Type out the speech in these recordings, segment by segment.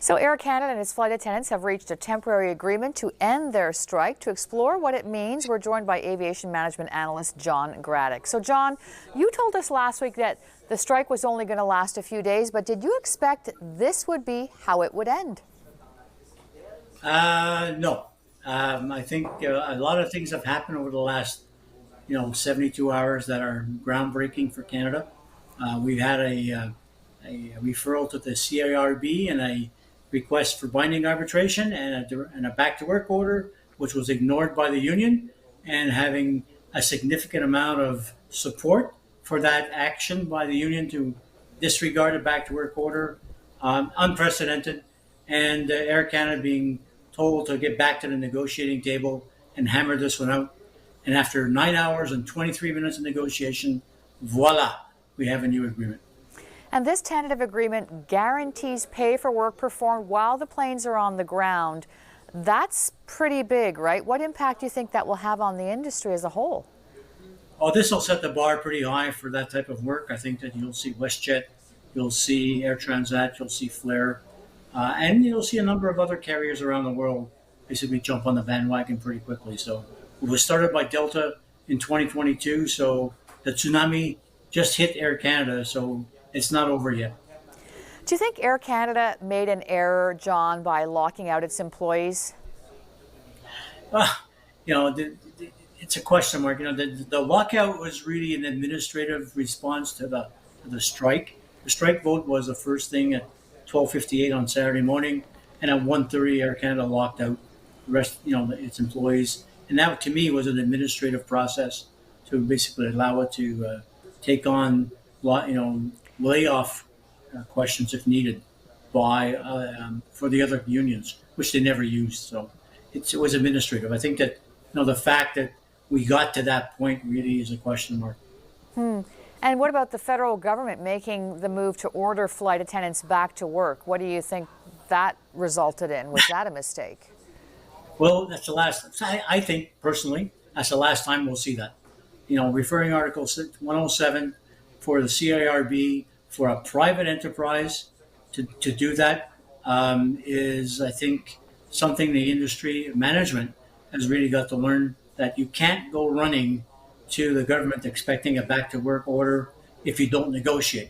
So Air Canada and its flight attendants have reached a temporary agreement to end their strike. To explore what it means, we're joined by aviation management analyst John Gradek. So John, you told us last week that the strike was only going to last a few days, but did you expect this would be how it would end? No. I think a lot of things have happened over the last, 72 hours that are groundbreaking for Canada. We've had a referral to the CIRB and a request for binding arbitration and a back-to-work order, which was ignored by the union, and having a significant amount of support for that action by the union to disregard a back-to-work order, unprecedented, and Air Canada being told to get back to the negotiating table and hammer this one out. And after 9 hours and 23 minutes of negotiation, voila, we have a new agreement. And this tentative agreement guarantees pay for work performed while the planes are on the ground. That's pretty big, right? What impact do you think that will have on the industry as a whole? Oh, this will set the bar pretty high for that type of work. I think that you'll see WestJet, you'll see Air Transat, you'll see Flair, and you'll see a number of other carriers around the world basically jump on the bandwagon pretty quickly. So it was started by Delta in 2022, so the tsunami just hit Air Canada, so it's not over yet. Do you think Air Canada made an error, John, by locking out its employees? It's a question mark. The lockout was really an administrative response to the strike. The strike vote was the first thing at 12:58 on Saturday morning, and at 1:30 Air Canada locked out the rest, its employees. And that, to me, was an administrative process to basically allow it to take on, layoff questions if needed by for the other unions, which they never used. So it was administrative. I think that the fact that we got to that point really is a question mark. And what about the federal government making the move to order flight attendants back to work? What do you think that resulted in? Was that a mistake? Well, that's the last. I think personally that's the last time we'll see that. Referring Article 107 for the CIRB for a private enterprise to do that is, I think, something the industry management has really got to learn, that you can't go running to the government expecting a back-to-work order if you don't negotiate.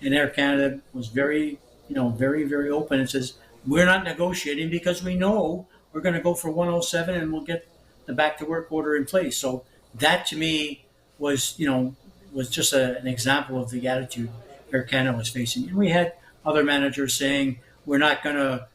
And Air Canada was very, very open and says, we're not negotiating because we know we're going to go for 107 and we'll get the back-to-work order in place. So that, to me, was just an example of the attitude Air Canada was facing. And we had other managers saying, we're not going to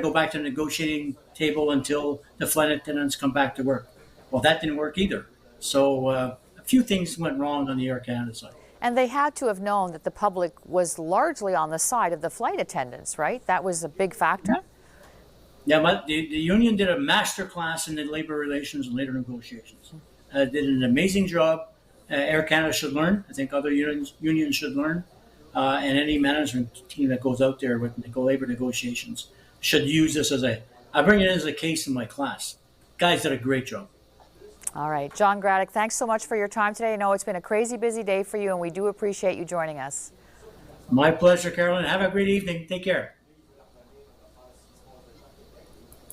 go back to the negotiating table until the flight attendants come back to work. Well, that didn't work either. So a few things went wrong on the Air Canada side. And they had to have known that the public was largely on the side of the flight attendants, right? That was a big factor? Yeah, but the union did a master class in the labor relations and labor negotiations. Did an amazing job. Air Canada should learn. I think other unions should learn. And any management team that goes out there with labor negotiations should use this I bring it in as a case in my class. Guys did a great job. All right. John Gradek, thanks so much for your time today. I know it's been a crazy busy day for you, and we do appreciate you joining us. My pleasure, Carolyn. Have a great evening. Take care.